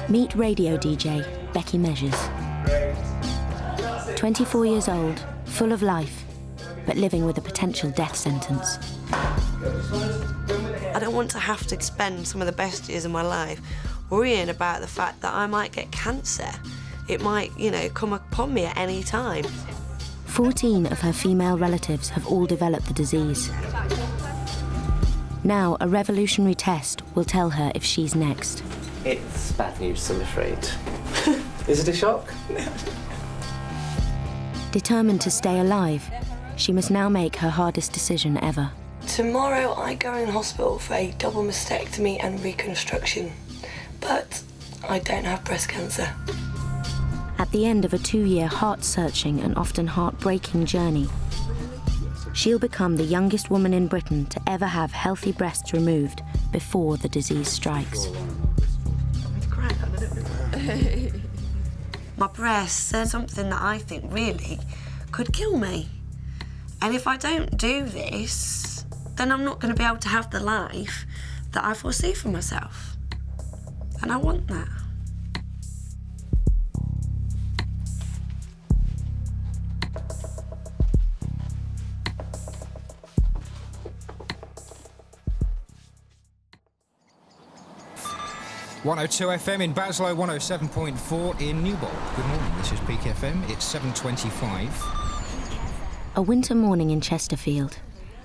Meet radio DJ Becky Measures. 24 years old, full of life, but living with a potential death sentence. I don't want to have to spend some of the best years of my life worrying about the fact that I might get cancer. It might, come upon me at any time. 14 of her female relatives have all developed the disease. Now, a revolutionary test will tell her if she's next. It's bad news, I'm afraid. Is it a shock? Determined to stay alive, she must now make her hardest decision ever. Tomorrow I go in hospital for a double mastectomy and reconstruction, but I don't have breast cancer. At the end of a 2-year heart-searching and often heartbreaking journey, she'll become the youngest woman in Britain to ever have healthy breasts removed before the disease strikes. My breasts are something that I think really could kill me. And if I don't do this, then I'm not going to be able to have the life that I foresee for myself. And I want that. .102 FM in Baslow, 107.4 in Newbold. Good morning, this is Peak FM, it's 7:25. A winter morning in Chesterfield,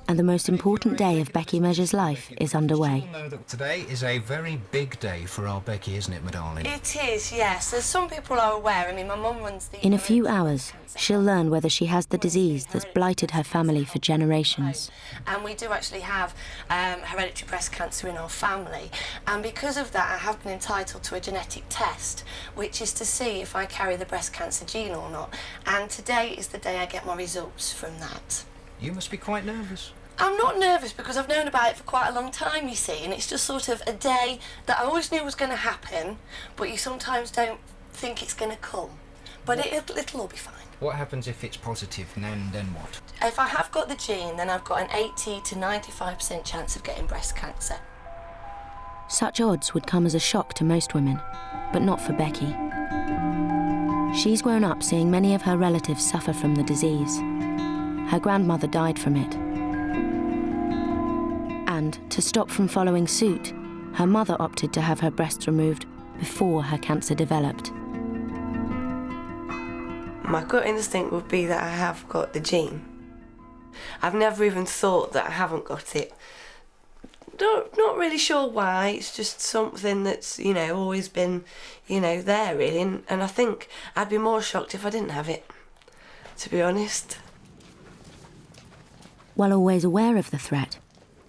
and the most important day of Becky Measures' life is underway. You know that today is a very big day for our Becky, isn't it, my darling? It is, yes. As some people are aware, I mean, my mum runs the... In a few hours, she'll learn whether she has the disease that's blighted her family for generations. And we do actually have hereditary breast cancer in our family. And because of that, I have been entitled to a genetic test, which is to see if I carry the breast cancer gene or not. And today is the day I get my results from that. You must be quite nervous. I'm not nervous because I've known about it for quite a long time, you see, and it's just sort of a day that I always knew was going to happen, but you sometimes don't think it's going to come. But it'll all be fine. What happens if it's positive, and then what? If I have got the gene, then I've got an 80 to 95% chance of getting breast cancer. Such odds would come as a shock to most women, but not for Becky. She's grown up seeing many of her relatives suffer from the disease. Her grandmother died from it. And, to stop from following suit, her mother opted to have her breasts removed before her cancer developed. My gut instinct would be that I have got the gene. I've never even thought that I haven't got it. Not really sure why, it's just something that's, always been, there really, and I think I'd be more shocked if I didn't have it, to be honest. While always aware of the threat,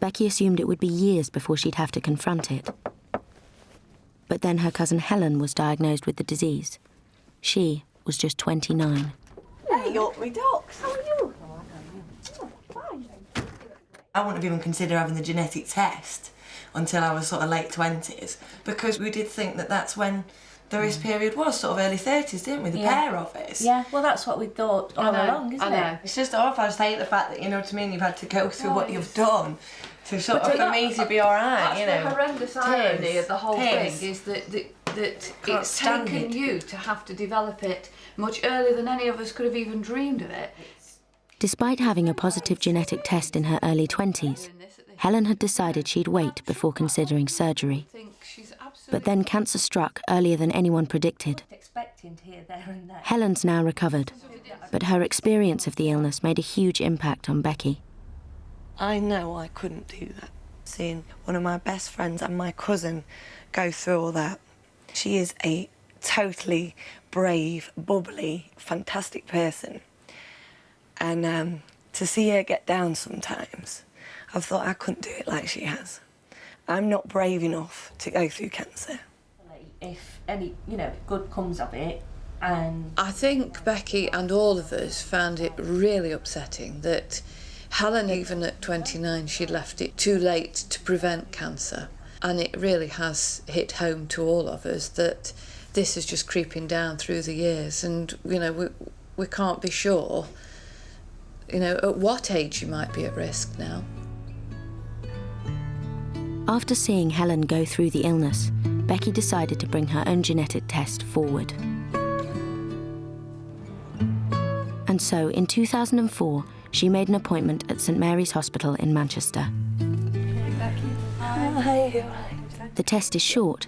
Becky assumed it would be years before she'd have to confront it. But then her cousin Helen was diagnosed with the disease. She was just 29. Hey, up me ducks. How are you? Oh, fine. I wouldn't have even considered having the genetic test until I was sort of late 20s, because we did think that that's when the risk period was, sort of early 30s, didn't we? The pair of us. Yeah, well, that's what we thought all along, isn't it? It's just awful. I just hate the fact that, what I mean, you've had to go through what you've done to sort of, for me to be all right, That's the horrendous irony of the whole thing, is that it's taken you to have to develop it much earlier than any of us could have even dreamed of it. Despite having a positive genetic test in her early 20s, Helen had decided she'd wait before considering surgery. But then cancer struck earlier than anyone predicted. Helen's now recovered, but her experience of the illness made a huge impact on Becky. I know I couldn't do that. Seeing one of my best friends and my cousin go through all that. She is a totally brave, bubbly, fantastic person. And to see her get down sometimes, I've thought I couldn't do it like she has. I'm not brave enough to go through cancer. If any, good comes of it, and... I think Becky and all of us found it really upsetting that Helen, even at 29, she'd left it too late to prevent cancer. And it really has hit home to all of us that this is just creeping down through the years, and, we can't be sure, at what age you might be at risk now. After seeing Helen go through the illness, Becky decided to bring her own genetic test forward. And so, in 2004, she made an appointment at St Mary's Hospital in Manchester. Hi. The test is short,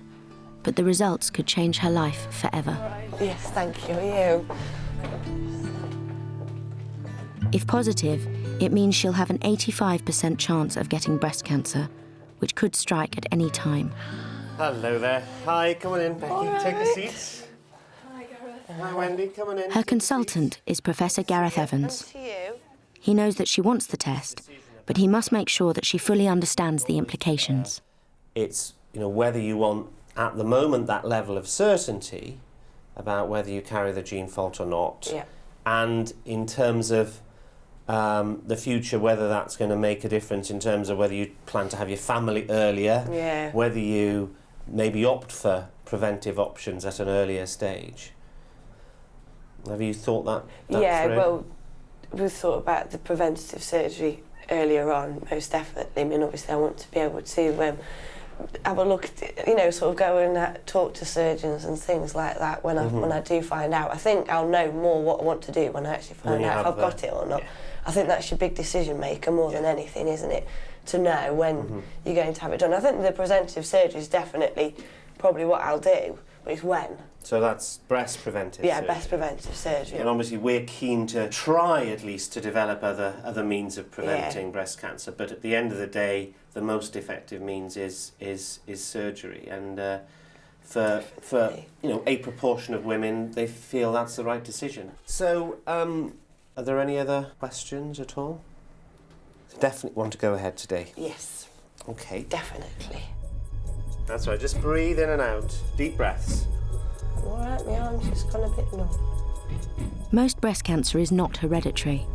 but the results could change her life forever. Yes, thank you. You? If positive, it means she'll have an 85% chance of getting breast cancer, which could strike at any time. Hello there. Hi, come on in, Becky. All right. Take a seat. Hi, Gareth. Hi, Wendy. Come on in. Her consultant is Professor Gareth Evans. To you. He knows that she wants the test, but he must make sure that she fully understands the implications. It's, whether you want, at the moment, that level of certainty about whether you carry the gene fault or not. Yeah. And in terms of the future, whether that's going to make a difference in terms of whether you plan to have your family earlier, Yeah. whether you maybe opt for preventive options at an earlier stage. Have you thought that Yeah, through? well, we thought about the preventative surgery earlier on, most definitely. I mean, obviously I want to be able to have a look at it, sort of go and talk to surgeons and things like that when I do find out. I think I'll know more what I want to do when I actually find out if I've got it or not. Yeah. I think that's your big decision maker more than anything, isn't it? To know when you're going to have it done. I think the preventative surgery is definitely probably what I'll do, but it's when. So that's breast preventive surgery. Yeah, breast preventive surgery. And obviously we're keen to try at least to develop other means of preventing breast cancer, but at the end of the day, the most effective means is surgery. And for a proportion of women, they feel that's the right decision. So, are there any other questions at all? Definitely want to go ahead today. Yes. Okay. Definitely. That's right. Just breathe in and out. Deep breaths. All right, my arm's just gone a bit numb. Most breast cancer is not hereditary,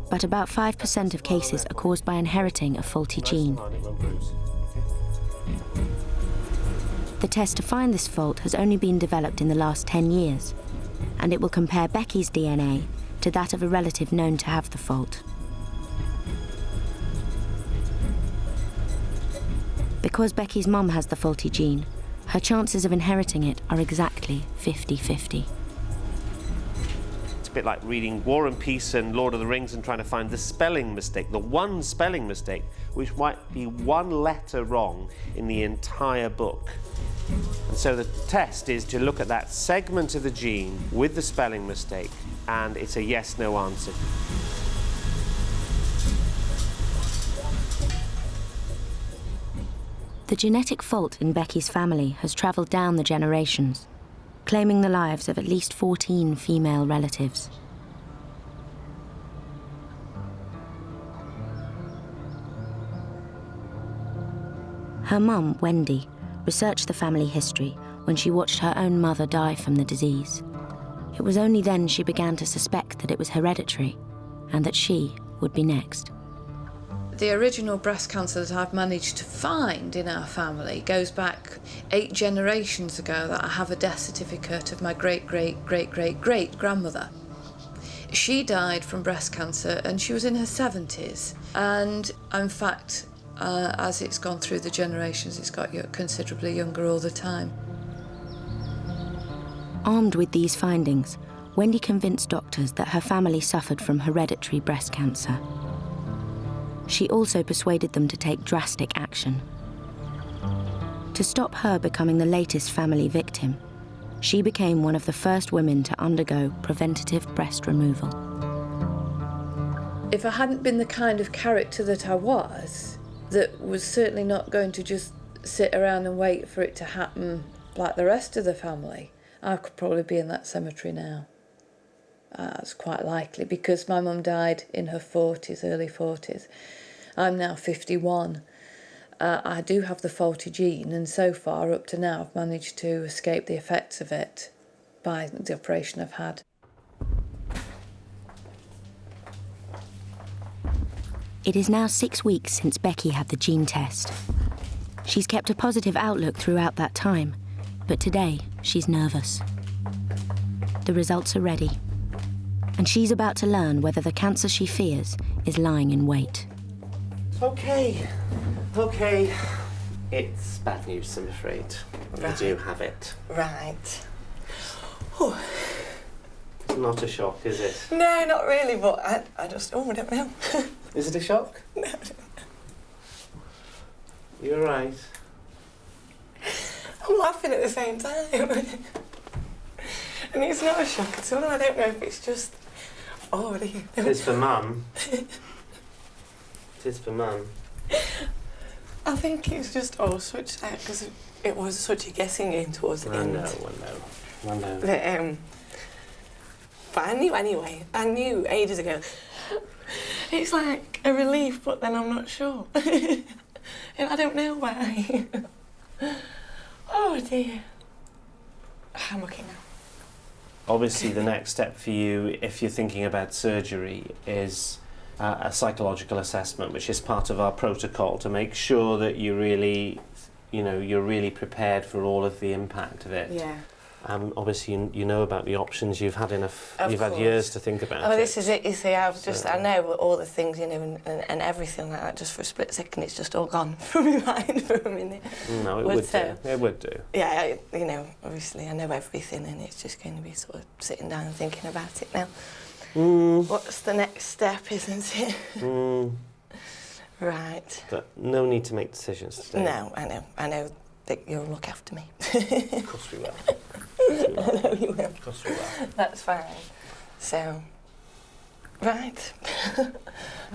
but about 5% of cases are caused by inheriting a faulty gene. The test to find this fault has only been developed in the last 10 years, and it will compare Becky's DNA to that of a relative known to have the fault. Because Becky's mum has the faulty gene, her chances of inheriting it are exactly 50-50. It's a bit like reading War and Peace and Lord of the Rings and trying to find the spelling mistake, the one spelling mistake, which might be one letter wrong in the entire book. And so the test is to look at that segment of the gene with the spelling mistake, and it's a yes-no answer. The genetic fault in Becky's family has travelled down the generations, claiming the lives of at least 14 female relatives. Her mum, Wendy, researched the family history when she watched her own mother die from the disease. It was only then she began to suspect that it was hereditary and that she would be next. The original breast cancer that I've managed to find in our family goes back 8 generations ago, that I have a death certificate of my great-great-great-great-great-grandmother. She died from breast cancer and she was in her 70s. And in fact, as it's gone through the generations, it's got considerably younger all the time. Armed with these findings, Wendy convinced doctors that her family suffered from hereditary breast cancer. She also persuaded them to take drastic action. To stop her becoming the latest family victim, she became one of the first women to undergo preventative breast removal. If I hadn't been the kind of character that I was, that was certainly not going to just sit around and wait for it to happen like the rest of the family, I could probably be in that cemetery now. That's quite likely, because my mum died in her 40s, early 40s. I'm now 51. I do have the faulty gene, and so far, up to now, I've managed to escape the effects of it by the operation I've had. It is now 6 weeks since Becky had the gene test. She's kept a positive outlook throughout that time, but today she's nervous. The results are ready, and she's about to learn whether the cancer she fears is lying in wait. Okay. It's bad news, I'm afraid. I do have it. Right. Oh. Not a shock, is it? No, not really, but I just, I don't know. Is it a shock? No. You're right. I'm laughing at the same time. And it's not a shock at all. I don't know if it's just... Oh, do you? It is for Mum. It is for Mum. I think it's just all such that, because it was such a guessing game towards the end. I know. But I knew anyway. I knew ages ago. It's like a relief, but then I'm not sure. And I don't know why. Oh dear. I'm okay now. Obviously, the next step for you, if you're thinking about surgery, is a psychological assessment, which is part of our protocol to make sure that you really, you're really prepared for all of the impact of it. Yeah. Obviously, you know about the options. You've had you've had years to think about it. Oh, this is it. You see, I know all the things, and everything like that. Just for a split second, it's just all gone from my mind for a minute. No, it would do. It would do. Yeah, obviously, I know everything, and it's just going to be sort of sitting down and thinking about it now. What's the next step, isn't it? Right. But no need to make decisions today. No, I know that you'll look after me. Of course we will. I know you will. Of course we will. That's fine. So, right.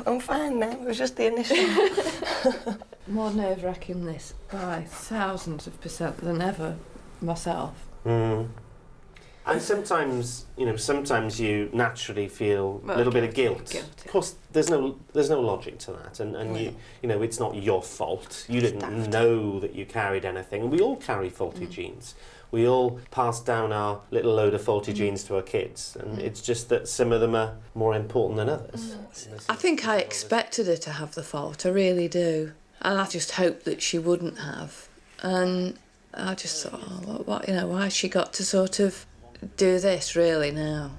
I'm fine now. It was just the initial. More nerve-wracking this by thousands of % than ever myself. And sometimes you naturally feel a little bit of guilt. Of course, there's no logic to that, and it's not your fault. You didn't know that you carried anything, and we all carry faulty genes. We all pass down our little load of faulty genes to our kids, and it's just that some of them are more important than others. I think I expected her to have the fault, I really do, and I just hoped that she wouldn't have. And I just thought, why has she got to sort of do this really now?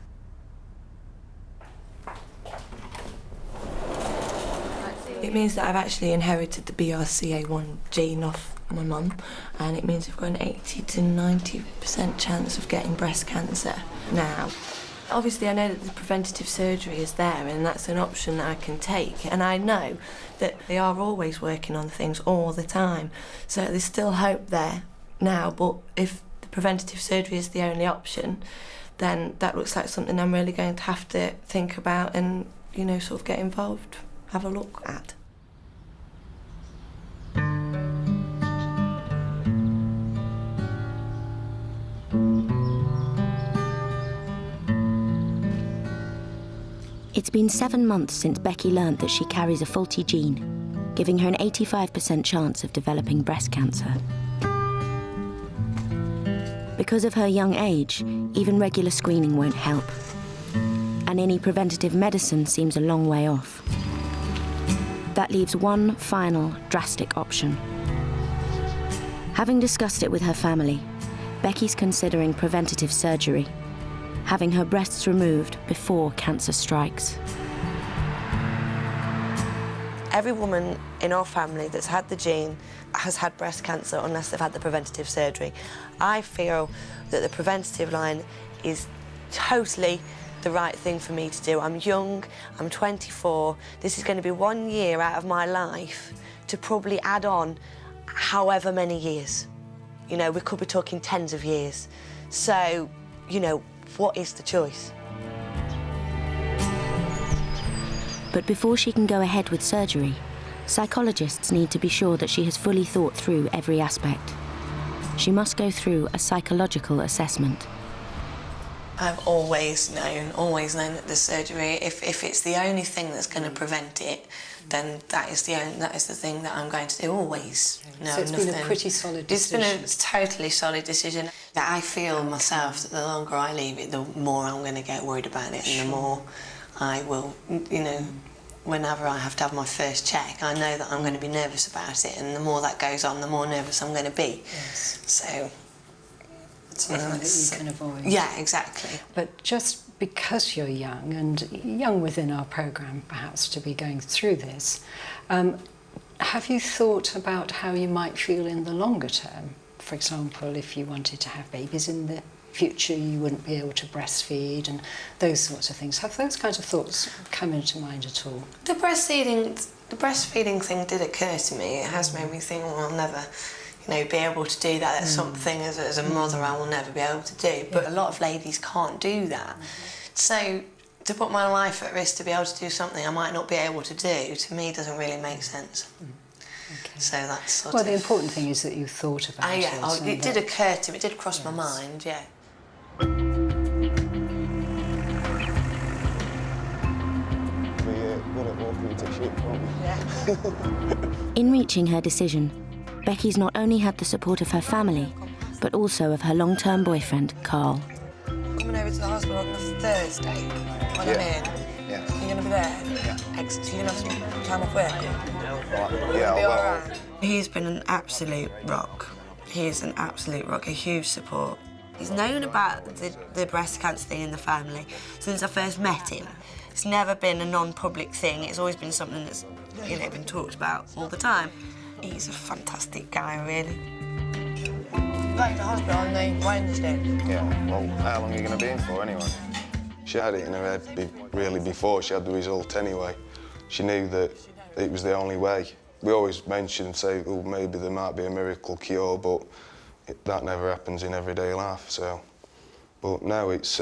It means that I've actually inherited the BRCA1 gene off my mum, and it means I've got an 80 to 90% chance of getting breast cancer now. Obviously, I know that the preventative surgery is there, and that's an option that I can take, and I know that they are always working on things all the time, so there's still hope there now. But if the preventative surgery is the only option, then that looks like something I'm really going to have to think about and, sort of get involved, have a look at. It's been 7 months since Becky learnt that she carries a faulty gene, giving her an 85% chance of developing breast cancer. Because of her young age, even regular screening won't help, and any preventative medicine seems a long way off. That leaves one final, drastic option. Having discussed it with her family, Becky's considering preventative surgery, having her breasts removed before cancer strikes. Every woman in our family that's had the gene has had breast cancer unless they've had the preventative surgery. I feel that the preventative line is totally the right thing for me to do. I'm young, I'm 24. This is going to be 1 year out of my life to probably add on however many years. We could be talking tens of years. So, what is the choice? But before she can go ahead with surgery, psychologists need to be sure that she has fully thought through every aspect. She must go through a psychological assessment. I've always known that the surgery, if it's the only thing that's going to prevent it, then that is the thing that I'm going to do, always. No, so it's nothing. been a pretty solid decision. It's been a totally solid decision. I feel myself that the longer I leave it, the more I'm going to get worried about it, and the more I will, whenever I have to have my first check, I know that I'm going to be nervous about it, and the more that goes on, the more nervous I'm going to be. Yes. So it's nothing that you can avoid. Yeah, exactly. But just because you're young, and young within our programme perhaps to be going through this, Have you thought about how you might feel in the longer term? For example, if you wanted to have babies in the future, you wouldn't be able to breastfeed and those sorts of things. Have those kinds of thoughts come into mind at all? The breastfeeding thing did occur to me. It has made me think, well, I'll never, be able to do that. That's something as a mother I will never be able to do. But a lot of ladies can't do that. So to put my life at risk to be able to do something I might not be able to do, to me, doesn't really make sense. Okay. So that's sort well, of... the important thing is that you thought about it. It did occur to me, it did cross my mind, yeah. In reaching her decision, Becky's not only had the support of her family, but also of her long-term boyfriend, Carl. Coming over to the hospital on the Thursday when I'm in. Yeah. You're going to be there? Yeah. Excellent. So you're going to have some time off work? Yeah, well... He's been an absolute rock. He is an absolute rock, a huge support. He's known about the breast cancer thing in the family since I first met him. It's never been a non-public thing. It's always been something that's, been talked about all the time. He's a fantastic guy, really. Back to the hospital on the Wednesday. Yeah, well, how long are you going to be in for, anyway? She had it in her head really before she had the result anyway. She knew that it was the only way. We always mention and say, oh, maybe there might be a miracle cure, but that never happens in everyday life, so. But now it's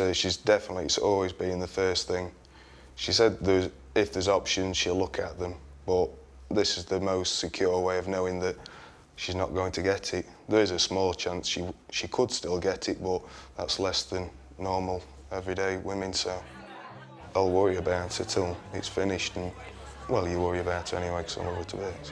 always been the first thing. She said if there's options, she'll look at them, but this is the most secure way of knowing that she's not going to get it. There is a small chance she could still get it, but that's less than normal everyday women, so I'll worry about it till it's finished, and, well, you worry about it anyway, because I love her to bits.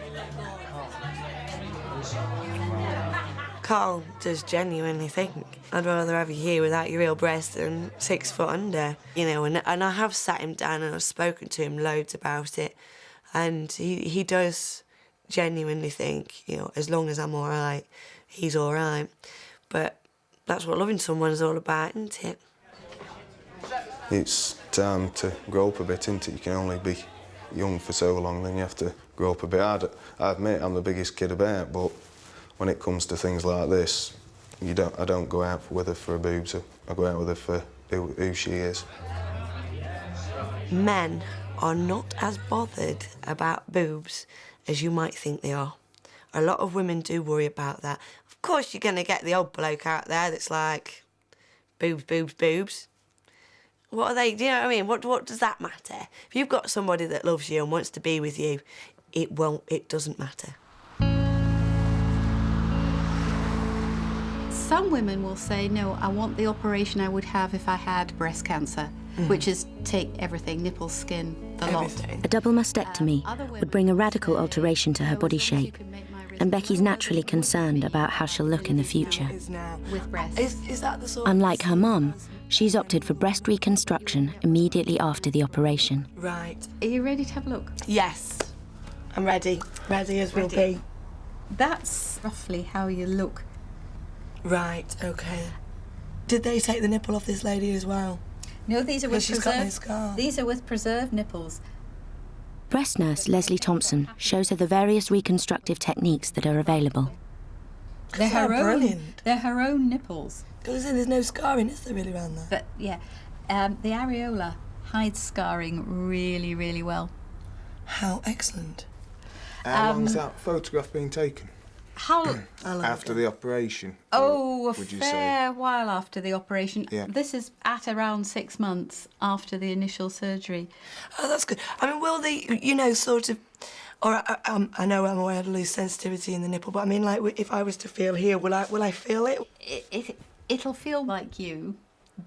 Carl does genuinely think I'd rather have you here without your real breast than 6 foot under, and I have sat him down and I've spoken to him loads about it, and he does genuinely think, as long as I'm all right, he's all right. But that's what loving someone is all about, isn't it? It's time to grow up a bit, isn't it? You can only be young for so long, then you have to grow up a bit. I admit I'm the biggest kid about, but when it comes to things like this, I don't go out with her for her boobs. I go out with her for who she is. Men are not as bothered about boobs as you might think they are. A lot of women do worry about that. Of course, you're going to get the old bloke out there that's like, boobs, boobs, boobs. What are they? Do you know what I mean? What does that matter? If you've got somebody that loves you and wants to be with you, it doesn't matter. Some women will say, no, I want the operation I would have if I had breast cancer, which is take everything, nipples, skin, the lot. A double mastectomy would bring a radical alteration to her body shape, and Becky's naturally concerned about how she'll look in the future. With breasts. Is that the sort Unlike her mum, she's opted for breast reconstruction immediately after the operation. Right. Are you ready to have a look? Yes. I'm ready. Ready as we'll be. That's roughly how you look. Right, OK. Did they take the nipple off this lady as well? No, these are with she's got no scar. These are with preserved nipples. Breast nurse Leslie Thompson shows her the various reconstructive techniques that are available. They're her own, brilliant. They're her own nipples. Because there's no scarring, is there, really, around there? But, yeah, the areola hides scarring really, really well. How excellent. How long's that photograph been taken? How after the operation? Oh, a would you fair while after the operation. Yeah. This is at around 6 months after the initial surgery. Oh, that's good. I mean, will they, sort of... Or I know I'm aware of loose sensitivity in the nipple, but I mean, like, if I was to feel here, will I feel it? It'll feel like you,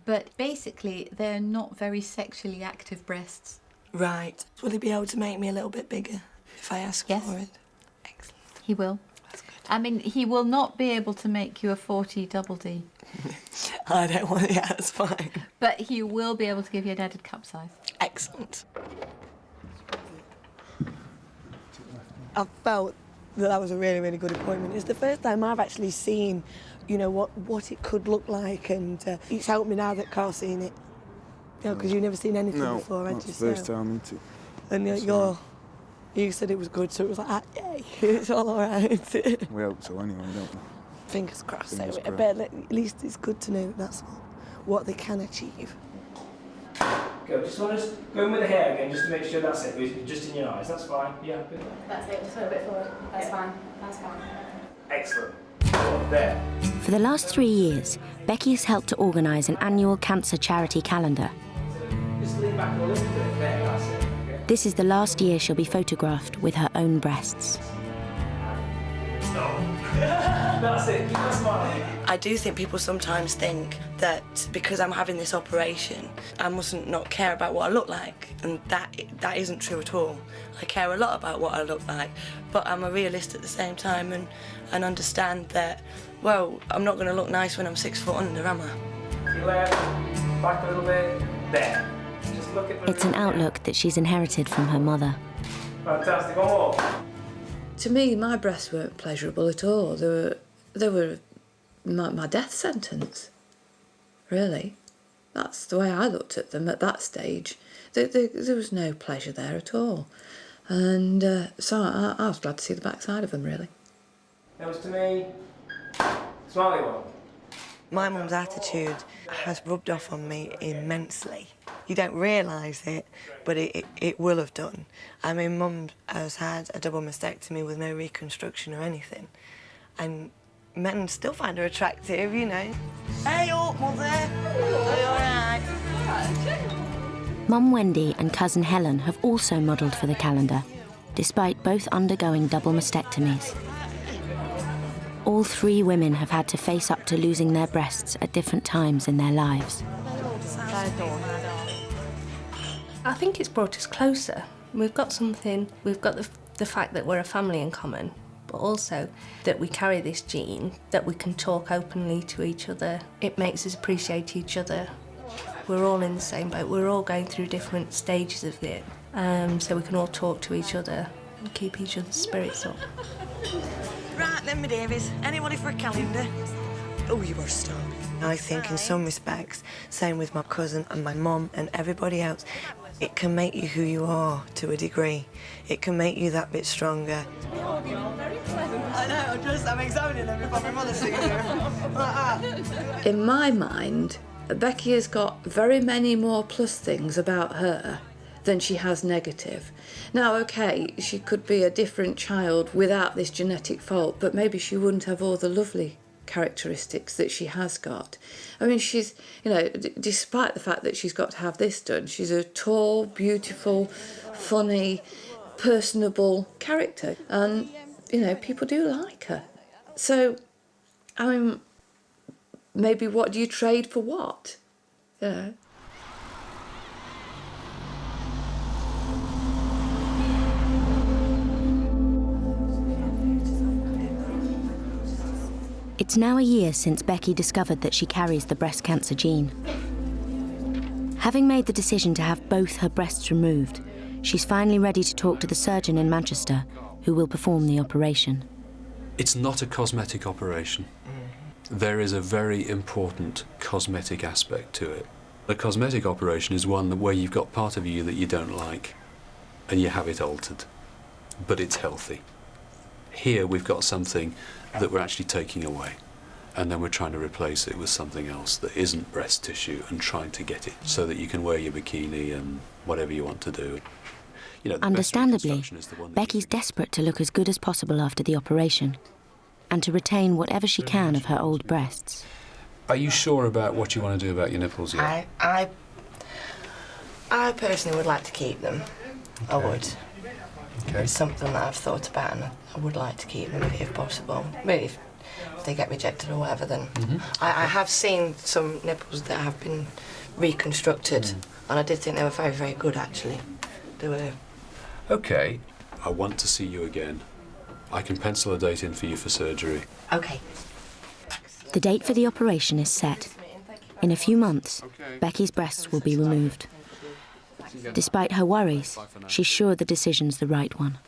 but basically they're not very sexually active breasts. Right. Will he be able to make me a little bit bigger if I ask for it? Excellent. He will. That's good. I mean, he will not be able to make you a 40 double D. I don't want it, yeah, that's fine. But he will be able to give you an added cup size. Excellent. I felt that was a really, really good appointment. It's the first time I've actually seen, what it could look like, and it's helped me now that Carl's seen it. Because you've never seen anything before, had you? No, that's the first time, isn't it? And you're You said it was good, so it was like, yay, it's all right. We hope so anyway, don't we? Fingers crossed. Fingers So, crossed. but at least it's good to know that that's what they can achieve. Go, just want to go in with the hair again, just to make sure that's it, just in your eyes, that's fine. Yeah, happy with that? That's it, just a little bit forward. That's fine, that's fine. Excellent. There. For the last 3 years, Becky has helped to organise an annual cancer charity calendar. Just lean back a little bit, there, that's it. Okay. This is the last year she'll be photographed with her own breasts. That's it, keep that smile. I do think people sometimes think that because I'm having this operation, I mustn't not care about what I look like, and that isn't true at all. I care a lot about what I look like, but I'm a realist at the same time and understand that, well, I'm not going to look nice when I'm 6 foot under, am I? Your left, back a little bit, there. Just look at the It's an outlook that she's inherited from her mother. Fantastic, one more. To me, my breasts weren't pleasurable at all. They were my death sentence, really. That's the way I looked at them at that stage. There was no pleasure there at all. And so I was glad to see the backside of them, really. That was to me. Smiley one. My mum's attitude has rubbed off on me immensely. You don't realise it, but it will have done. I mean, Mum has had a double mastectomy with no reconstruction or anything, and men still find her attractive, you know. Hey up, Mother! Are you all right? Mum Wendy and cousin Helen have also modelled for the calendar, despite both undergoing double mastectomies. All 3 women have had to face up to losing their breasts at different times in their lives. I think it's brought us closer. We've got the fact that we're a family in common, but also that we carry this gene, that we can talk openly to each other. It makes us appreciate each other. We're all in the same boat. We're all going through different stages of it, so we can all talk to each other and keep each other's spirits up. Right then, my dearies, anybody for a calendar? Oh, you are a star. I think in some respects, same with my cousin and my mum and everybody else, it can make you who you are to a degree. It can make you that bit stronger. I know, I'm examining them before my mother sees her. In my mind, Becky has got very many more plus things about her than she has negative. Now, OK, she could be a different child without this genetic fault, but maybe she wouldn't have all the lovely characteristics that she has got. I mean, she's, you know, despite the fact that she's got to have this done, she's a tall, beautiful, funny, personable character. And, you know, people do like her. So, I mean, maybe what do you trade for what? You know? It's now a year since Becky discovered that she carries the breast cancer gene. Having made the decision to have both her breasts removed, she's finally ready to talk to the surgeon in Manchester who will perform the operation. It's not a cosmetic operation. There is a very important cosmetic aspect to it. A cosmetic operation is one where you've got part of you that you don't like and you have it altered, but it's healthy. Here we've got something that we're actually taking away, and then we're trying to replace it with something else that isn't breast tissue and trying to get it so that you can wear your bikini and whatever you want to do. You know, understandably, Becky's desperate to look as good as possible after the operation and to retain whatever she can of her old breasts. Are you sure about what you want to do about your nipples yet? I personally would like to keep them. Okay. I would. Okay. It's something that I've thought about, and I would like to keep them if possible. Really, if they get rejected or whatever, then... I have seen some nipples that have been reconstructed, and I did think they were very, very good, actually. They were... OK, I want to see you again. I can pencil a date in for you for surgery. OK. The date for the operation is set. In a few months, Becky's breasts will be removed. Despite her worries, she's sure the decision's the right one.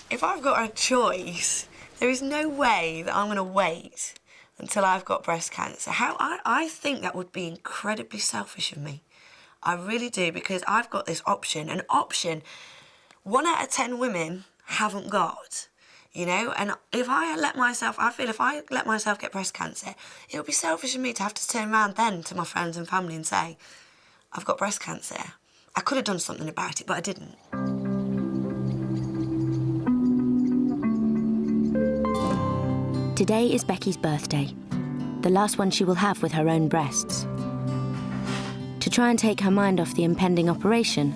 If I've got a choice, there is no way that I'm going to wait until I've got breast cancer. I think that would be incredibly selfish of me. I really do, because I've got this option, an option 1 out of 10 women haven't got, you know, and I feel if I let myself get breast cancer, it would be selfish of me to have to turn around then to my friends and family and say, I've got breast cancer. I could have done something about it, but I didn't. Today is Becky's birthday, the last one she will have with her own breasts. To try and take her mind off the impending operation,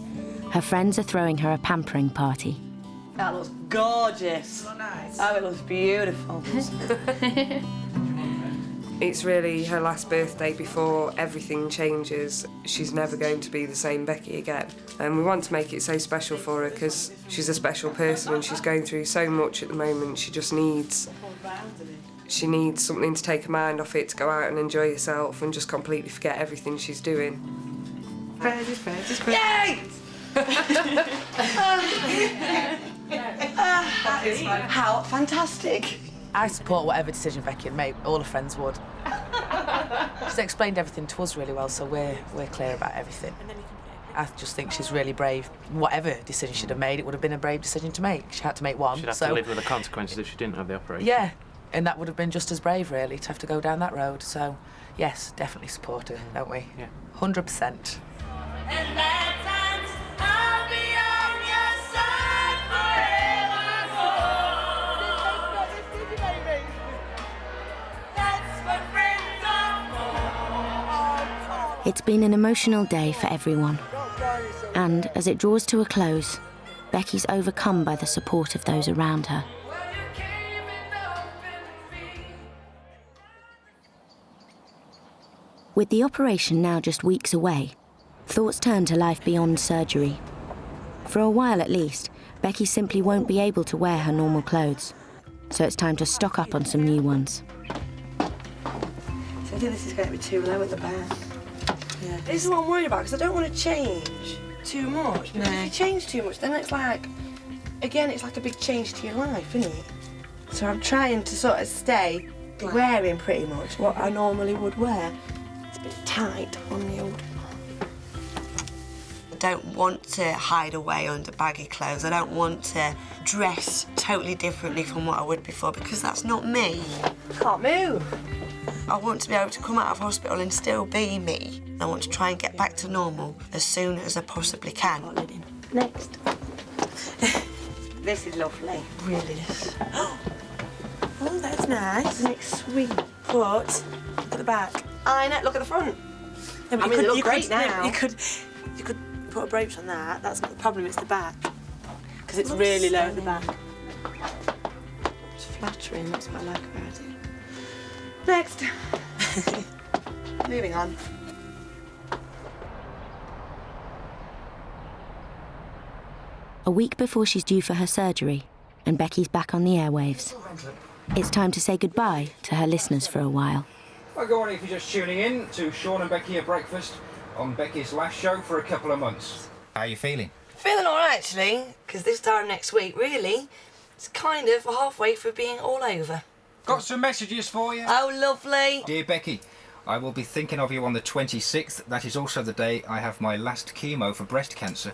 her friends are throwing her a pampering party. That looks gorgeous. Oh, nice. Oh, it looks beautiful. It's really her last birthday before everything changes. She's never going to be the same Becky again. And we want to make it so special for her because she's a special person and she's going through so much at the moment. She just needs something to take her mind off it, to go out and enjoy herself and just completely forget everything she's doing. Yay! How fantastic. I support whatever decision Becky had made. All her friends would. She's explained everything to us really well, so we're clear about everything. I just think she's really brave. Whatever decision she'd have made, it would have been a brave decision to make. She had to make one. She'd have to live with the consequences if she didn't have the operation. Yeah, and that would have been just as brave, really, to have to go down that road. So, yes, definitely support her, don't we? Yeah. 100%. It's been an emotional day for everyone. And as it draws to a close, Becky's overcome by the support of those around her. With the operation now just weeks away, thoughts turn to life beyond surgery. For a while at least, Becky simply won't be able to wear her normal clothes, so it's time to stock up on some new ones. So I think this is going to be too low at the back. Yeah. This is what I'm worried about, because I don't want to change too much. Because if you change too much, then it's like, again, it's like a big change to your life, isn't it? So I'm trying to sort of stay wearing pretty much what I normally would wear. It's a bit tight on the old. I don't want to hide away under baggy clothes. I don't want to dress totally differently from what I would before, because that's not me. I can't move. I want to be able to come out of hospital and still be me. I want to try and get back to normal as soon as I possibly can. Next. This is lovely. Really is. Oh, that's nice. Isn't it sweet? But look at the back. Look at the front. Yeah, but they look great now. You could put a brooch on that. That's not the problem. It's the back, because it's really low at the back. It's flattering. That's what I like about it. Next. Moving on. A week before she's due for her surgery, and Becky's back on the airwaves. It's time to say goodbye to her listeners for a while. Well, good morning if you're just tuning in to Sean and Becky at Breakfast on Becky's last show for a couple of months. How are you feeling? Feeling all right, actually, because this time next week, really, it's kind of halfway through being all over. Got some messages for you. Oh, lovely. Dear Becky, I will be thinking of you on the 26th. That is also the day I have my last chemo for breast cancer.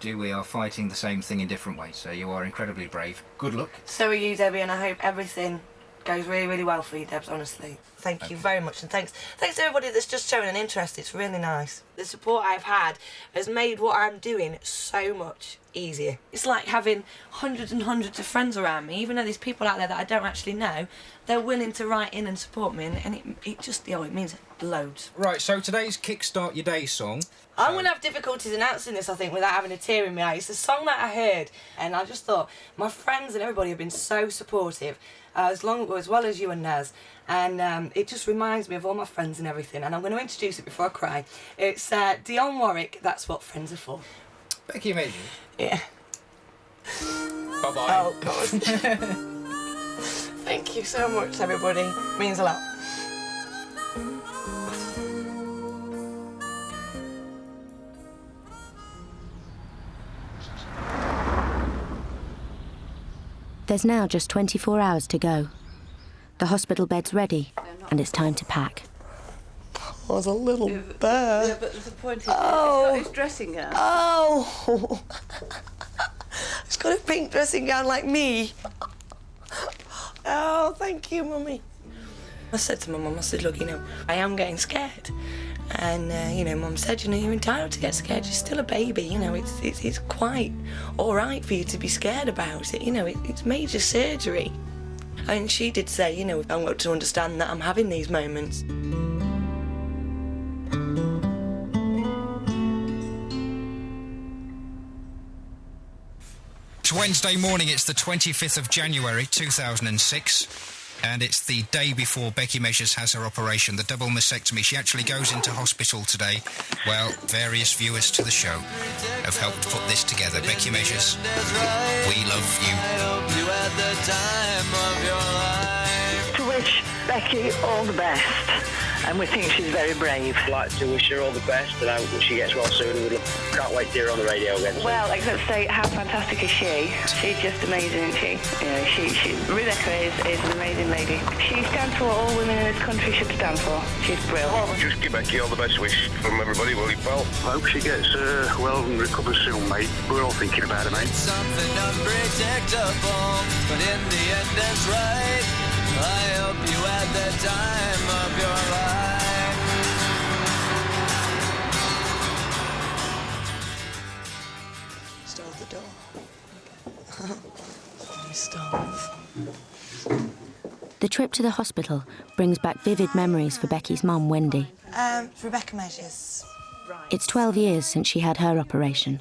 We are fighting the same thing in different ways, so you are incredibly brave. Good luck. So are you, Debbie, and I hope everything goes really, really well for you, Debs, honestly. Thank you very much, and thanks to everybody that's just showing an interest. It's really nice. The support I've had has made what I'm doing so much easier. It's like having hundreds and hundreds of friends around me, even though there's people out there that I don't actually know. They're willing to write in and support me, and it means loads. Right, so today's Kickstart Your Day song. I'm going to have difficulties announcing this, I think, without having a tear in my eye. It's a song that I heard, and I just thought, my friends and everybody have been so supportive, as well as you and Naz, and it just reminds me of all my friends and everything, and I'm going to introduce it before I cry. It's Dionne Warwick, That's What Friends Are For. Becky made you? Yeah. Bye-bye. Oh, God. Thank you so much, everybody. It means a lot. There's now just 24 hours to go. The hospital bed's ready, and it's time to pack. I was a little bear. Yeah, but the point is, Oh. it's got his dressing gown. Oh! It's got a pink dressing gown like me. Oh, thank you, Mummy. I said to my mum, I said, look, I am getting scared. And, Mum said, you're entitled to get scared. You're still a baby, it's quite all right for you to be scared about it. It's major surgery. And she did say, I've got to understand that I'm having these moments. It's Wednesday morning, it's the 25th of January 2006, and it's the day before Becky Measures has her operation, the double mastectomy. She actually goes into hospital today. Well, various viewers to the show have helped put this together. Becky Measures, we love you. To wish Becky all the best, and we think she's very brave. I'd like to wish her all the best, and I hope she gets well soon. Can't wait to hear her on the radio again. Well, except to say, how fantastic is she? She's just amazing, isn't she? Rebecca is an amazing lady. She stands for all women in this country should stand for. She's brilliant. Well, just give Becky all the best wish from everybody, will you, pal? I hope she gets well and recovers soon, mate. We're all thinking about her, mate. It's something unpredictable, but in the end it's right. I hope you had the time of your life. Stole the door. The trip to the hospital brings back vivid memories for Becky's mum, Wendy. Rebecca Measures. It's 12 years since she had her operation.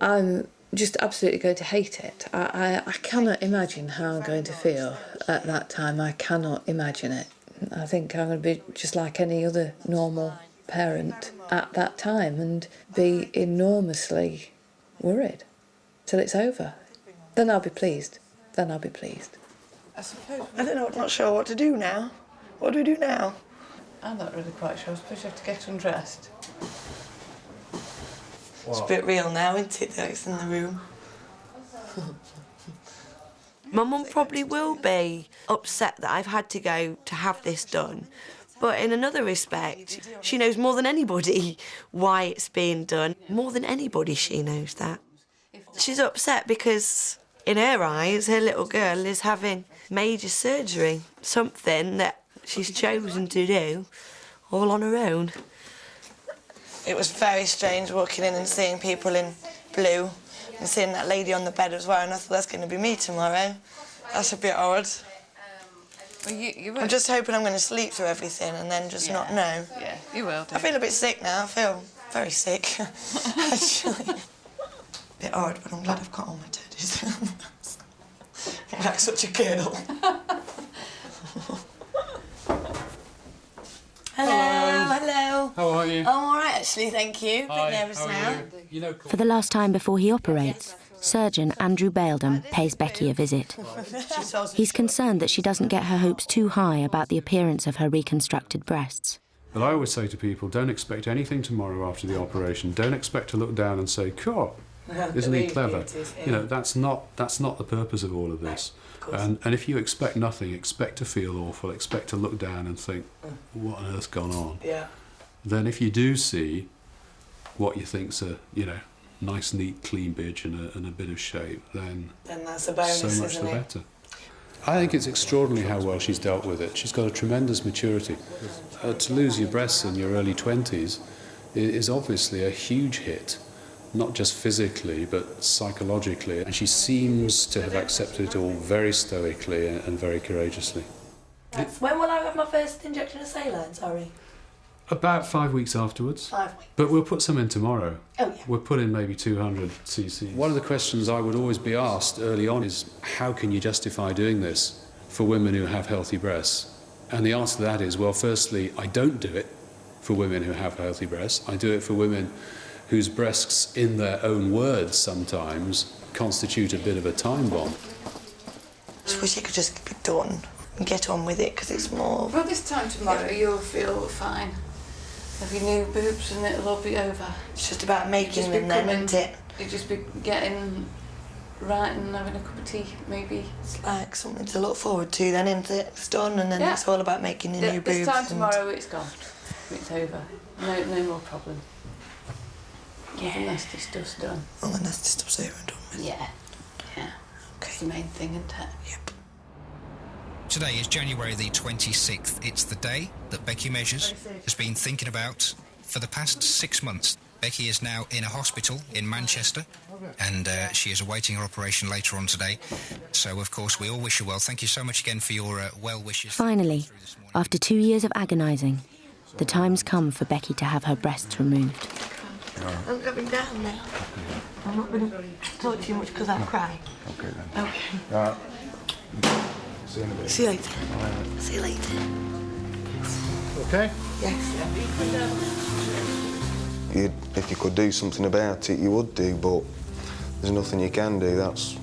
I'm just absolutely going to hate it. I cannot imagine how I'm going to feel at that time. I cannot imagine it. I think I'm going to be just like any other normal parent at that time and be enormously worried till it's over. Then I'll be pleased. I don't know, I'm not sure what to do now. What do we do now? I'm not really quite sure. I suppose you have to get undressed. It's a bit real now, isn't it, that it's in the room? My mum probably will be upset that I've had to go to have this done. But in another respect, she knows more than anybody why it's being done. More than anybody, she knows that. She's upset because, in her eyes, her little girl is having major surgery, something that she's chosen to do all on her own. It was very strange walking in and seeing people in blue and seeing that lady on the bed as well, and I thought, that's going to be me tomorrow. That's a bit odd. Well, I'm just hoping I'm going to sleep through everything and then just not know. Yeah, you will do. I feel a bit sick now. I feel very sick, actually. A bit odd, but I'm glad I've got all my teddies. I'm like such a girl. Hello. How are you? I'm all right, actually, thank you. A bit nervous now. For the last time before he operates, surgeon Andrew Baildham pays Becky a visit. He's concerned that she doesn't get her hopes too high about the appearance of her reconstructed breasts. But I always say to people, don't expect anything tomorrow after the operation. Don't expect to look down and say, "God, isn't he clever?" That's not the purpose of all of this. And if you expect nothing, expect to feel awful, expect to look down and think, what on earth's gone on? Yeah. Then if you do see what you think's a, nice, neat, clean bitch and a bit of shape, then that's a bonus, so much isn't the it? better. I think it's extraordinary how well she's dealt with it. She's got a tremendous maturity. To lose your breasts in your early 20s is obviously a huge hit. Not just physically, but psychologically. And she seems to have accepted it all very stoically and very courageously. When will I have my first injection of saline, sorry? About 5 weeks afterwards. 5 weeks. But we'll put some in tomorrow. Oh, yeah. We'll put in maybe 200 cc. One of the questions I would always be asked early on is, how can you justify doing this for women who have healthy breasts? And the answer to that is, well, firstly, I don't do it for women who have healthy breasts. I do it for women whose breasts, in their own words sometimes, constitute a bit of a time bomb. I just wish it could just be done and get on with it, because it's more... Well, this time tomorrow you'll feel fine. Have your new boobs and it'll all be over. It's just about making them then, isn't it? You'll just be getting right and having a cup of tea, maybe. It's like something to look forward to then, isn't it? It's done and then it's all about making the new boobs. This time tomorrow it's gone. It's over. No more problem. All the nasty stuff's done. All the nasty stuff's over and done with. Yeah. Okay. That's the main thing, isn't it? Yep. Today is January the 26th. It's the day that Becky Measures has been thinking about for the past 6 months. Becky is now in a hospital in Manchester, and she is awaiting her operation later on today. So, of course, we all wish her well. Thank you so much again for your well wishes. Finally, after 2 years of agonising, the time's come for Becky to have her breasts removed. I'm going down now. I'm not going to talk to you much because I'll cry. Okay, then. Okay. See you in a bit. See you later. See you later. Okay? Yes. If you could do something about it, you would do, but there's nothing you can do. That's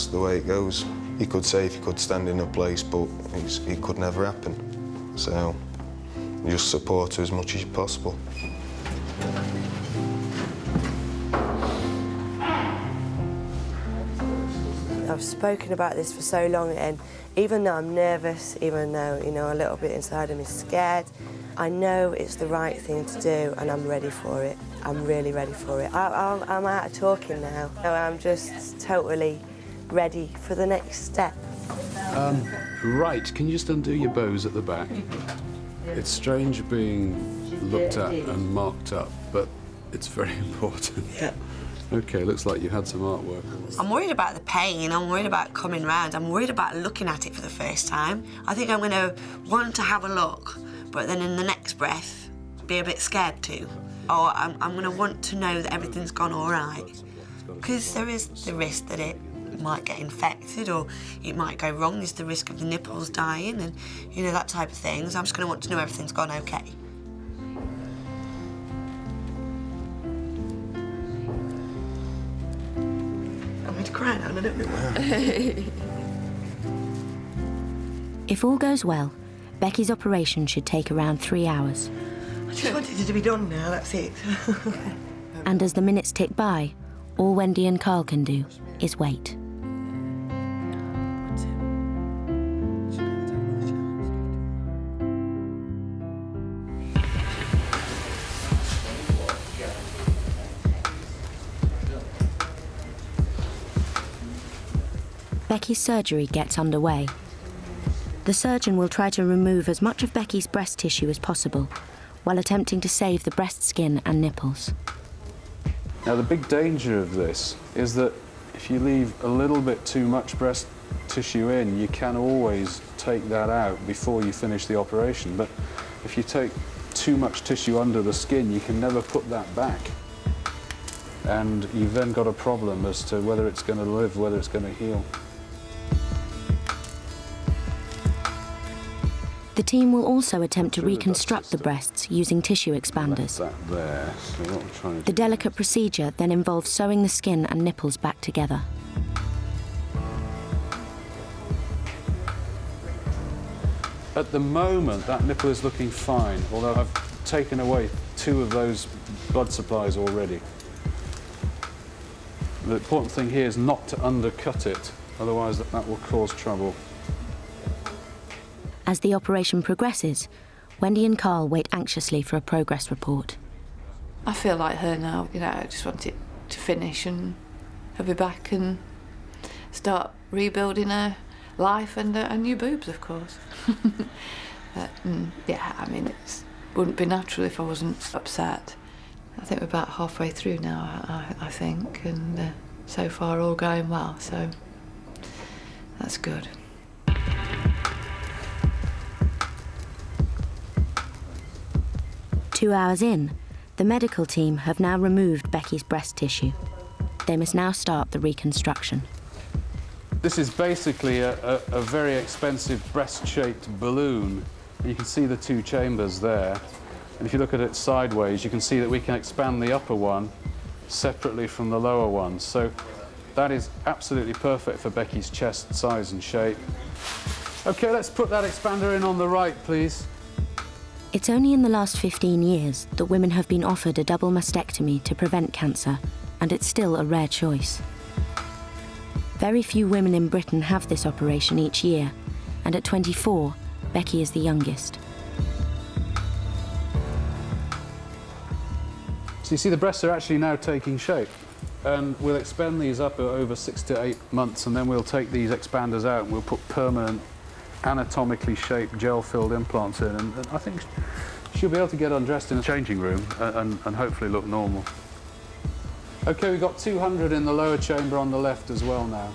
the way it goes. You could say if you could stand in a place, but it could never happen. So you just support her as much as possible. I've spoken about this for so long, and even though I'm nervous, even though, you know, a little bit inside of me is scared, I know it's the right thing to do, and I'm ready for it. I'm really ready for it. I'm out of talking now. I'm just totally ready for the next step. Right, can you just undo your bows at the back? It's strange being looked at and marked up, but it's very important. Yeah. Okay, looks like you had some artwork. I'm worried about the pain, I'm worried about coming round, I'm worried about looking at it for the first time. I think I'm going to want to have a look, but then in the next breath, be a bit scared too. Or I'm going to want to know that everything's gone all right. Because there is the risk that it might get infected or it might go wrong. There's the risk of the nipples dying and, you know, that type of thing. So I'm just going to want to know everything's gone okay. I'm going to cry now, I don't know why. If all goes well, Becky's operation should take around 3 hours. I just wanted it to be done now, that's it. And as the minutes tick by, all Wendy and Carl can do is wait. Becky's surgery gets underway. The surgeon will try to remove as much of Becky's breast tissue as possible, while attempting to save the breast skin and nipples. Now, the big danger of this is that if you leave a little bit too much breast tissue in, you can always take that out before you finish the operation. But if you take too much tissue under the skin, you can never put that back. And you've then got a problem as to whether it's going to live, whether it's going to heal. The team will also attempt to reconstruct the breasts using tissue expanders. The delicate procedure then involves sewing the skin and nipples back together. At the moment, that nipple is looking fine, although I've taken away 2 of those blood supplies already. The important thing here is not to undercut it, otherwise that will cause trouble. As the operation progresses, Wendy and Carl wait anxiously for a progress report. I feel like her now, you know, I just want it to finish and I'll be back and start rebuilding her life and new boobs, of course. Yeah, I mean, it wouldn't be natural if I wasn't upset. I think we're about halfway through now, I think, and so far all going well, so that's good. Two hours in, the medical team have now removed Becky's breast tissue. They must now start the reconstruction. This is basically a very expensive breast-shaped balloon. You can see the 2 chambers there. And if you look at it sideways, you can see that we can expand the upper one separately from the lower one. So that is absolutely perfect for Becky's chest size and shape. OK, let's put that expander in on the right, please. It's only in the last 15 years that women have been offered a double mastectomy to prevent cancer, and it's still a rare choice. Very few women in Britain have this operation each year, and at 24, Becky is the youngest. So you see the breasts are actually now taking shape, and we'll expand these up over 6 to 8 months, and then we'll take these expanders out and we'll put permanent, anatomically shaped, gel-filled implants in, and I think she'll be able to get undressed in a changing room and hopefully look normal. OK, we've got 200 in the lower chamber on the left as well now.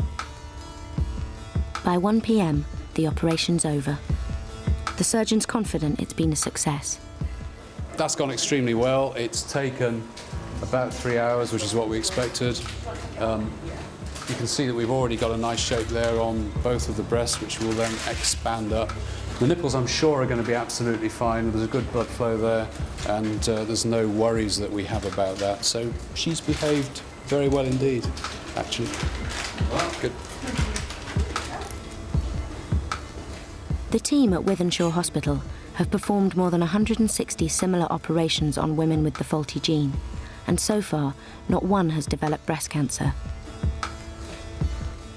By 1 p.m, the operation's over. The surgeon's confident it's been a success. That's gone extremely well. It's taken about 3 hours, which is what we expected. You can see that we've already got a nice shape there on both of the breasts, which will then expand up. The nipples, I'm sure, are going to be absolutely fine. There's a good blood flow there, and there's no worries that we have about that. So she's behaved very well indeed, actually. Good. The team at Wythenshawe Hospital have performed more than 160 similar operations on women with the faulty gene, and so far, not one has developed breast cancer.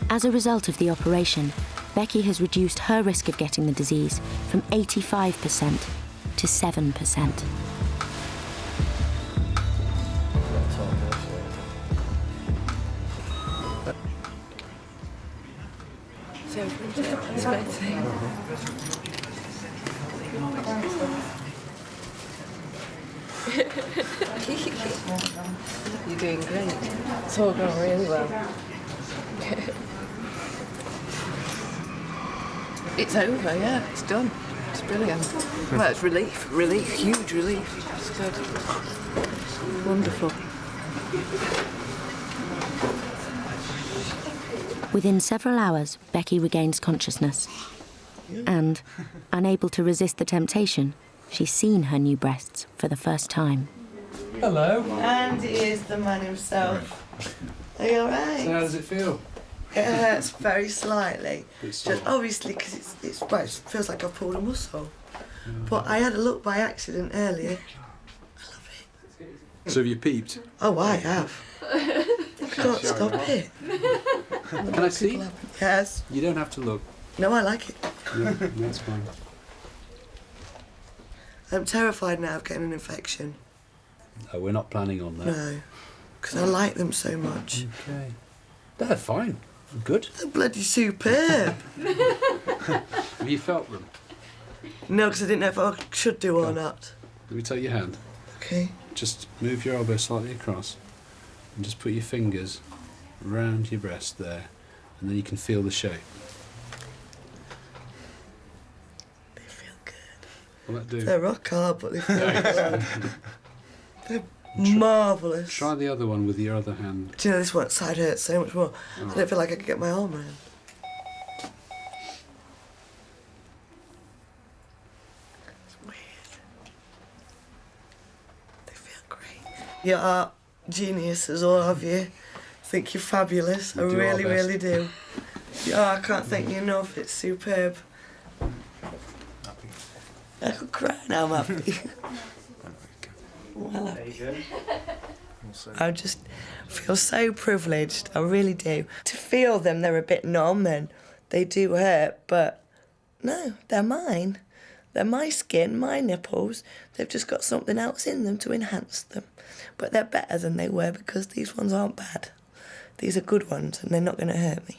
As a result of the operation, Becky has reduced her risk of getting the disease from 85% to 7%. You're doing great. It's all going really well. It's over, yeah, it's done. It's brilliant. Well, it's relief, huge relief. It's good. Wonderful. Within several hours, Becky regains consciousness. And, unable to resist the temptation, she's seen her new breasts for the first time. Hello. And he is the man himself. Are you all right? So how does it feel? It hurts very slightly. Just obviously because well, it feels like I've pulled a muscle. But I had a look by accident earlier. So have you peeped? Oh, I have. I can't stop it. Can I see? Yes. You don't have to look. No, I like it. No, that's fine. I'm terrified now of getting an infection. No, we're not planning on that. No, because I like them so much. Okay. They're fine. Good. They're bloody superb. Have you felt them? No, because I didn't know if I should do or not. Let me take your hand. Okay. Just move your elbow slightly across and just put your fingers around your breast there, and then you can feel the shape. They feel good. Will that do? They're rock hard, but they feel good. They're marvellous. Try the other one with your other hand. Do you know this one side hurts so much more? Oh. I don't feel like I could get my arm around. It's weird. They feel great. You are geniuses, all of you. I think you're fabulous. I really, really do. Yeah, I can't thank you enough. It's superb. I could cry now, I'm happy. Well, I just feel so privileged, I really do. To feel them, they're a bit numb and they do hurt, but no, they're mine. They're my skin, my nipples. They've just got something else in them to enhance them. But they're better than they were because these ones aren't bad. These are good ones and they're not going to hurt me.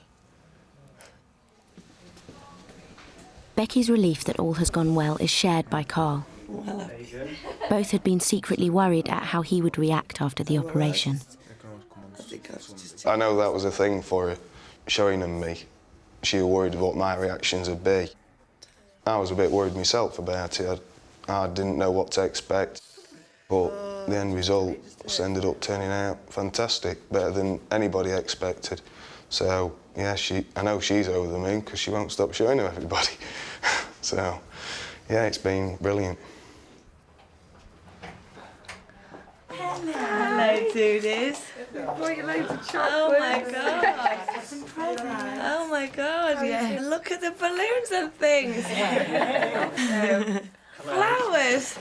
Becky's relief that all has gone well is shared by Carl. Both had been secretly worried at how he would react after the operation. I know that was a thing for her, showing them me. She was worried what my reactions would be. I was a bit worried myself about it. I didn't know what to expect, but the end result ended up turning out fantastic, better than anybody expected. So, yeah, I know she's over the moon because she won't stop showing them everybody. So, yeah, it's been brilliant. Hello, dudes. Brought you loads of chocolate. Oh my god. Oh my god, yeah. Look at the balloons and things. Flowers.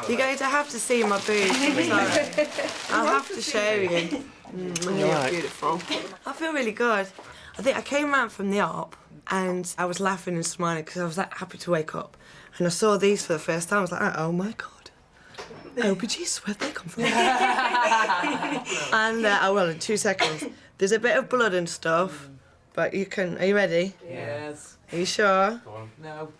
You're going to have to see my boots. Sorry. I'll have to show you. You're beautiful. I feel really good. I think I came round from the op and I was laughing and smiling because I was like happy to wake up. And I saw these for the first time. I was like, oh my God. Oh, but Jesus, where'd they come from? And I will in 2 seconds. There's a bit of blood and stuff, but you can. Are you ready? Yes. Are you sure? Go on. No.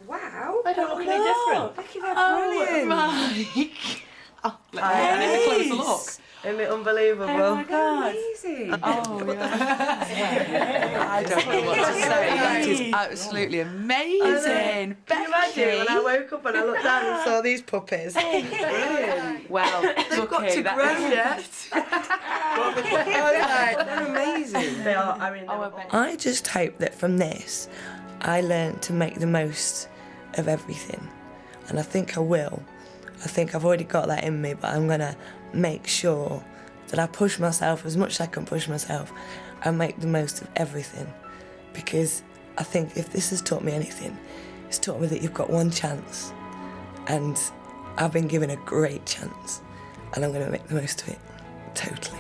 Wow. I don't look any different. Becky, they're brilliant. Mike. Oh, let me have a closer look. Isn't it unbelievable? Oh my God. Amazing. Oh, yeah. I don't know what to say. That is absolutely amazing. Can you imagine when I woke up and I looked down and saw these puppies? Brilliant. Well, they've got to grow yet. They're amazing. They are. I mean, I just hope that from this, I learn to make the most of everything, and I think I will. I think I've already got that in me, but I'm gonna make sure that I push myself as much as I can push myself and make the most of everything, because I think if this has taught me anything, it's taught me that you've got one chance, and I've been given a great chance, and I'm gonna make the most of it, totally.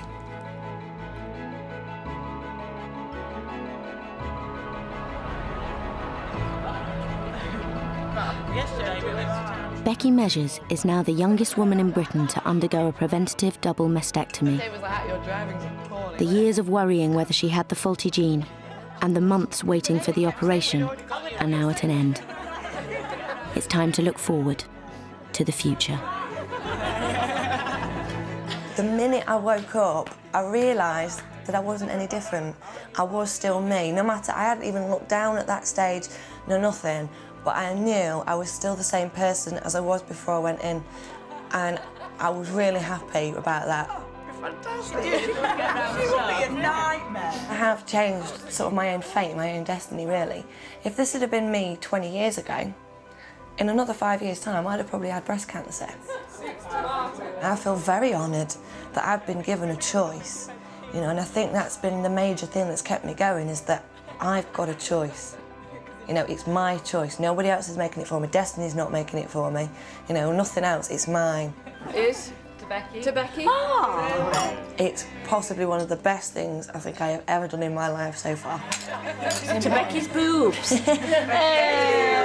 Becky Measures is now the youngest woman in Britain to undergo a preventative double mastectomy. The years of worrying whether she had the faulty gene and the months waiting for the operation are now at an end. It's time to look forward to the future. The minute I woke up, I realised that I wasn't any different. I was still me. No matter, I hadn't even looked down at that stage, no nothing. But I knew I was still the same person as I was before I went in, and I was really happy about that. Fantastic. She would be a nightmare. I have changed sort of my own fate, my own destiny, really. If this had been me 20 years ago, in another 5 years' time, I'd have probably had breast cancer. I feel very honoured that I've been given a choice, you know, and I think that's been the major thing that's kept me going, is that I've got a choice. You know, it's my choice. Nobody else is making it for me. Destiny's not making it for me. You know, nothing else. It's mine. Is to Becky. To Becky. Oh. It's possibly one of the best things I think I have ever done in my life so far. To Becky's boobs. Hey.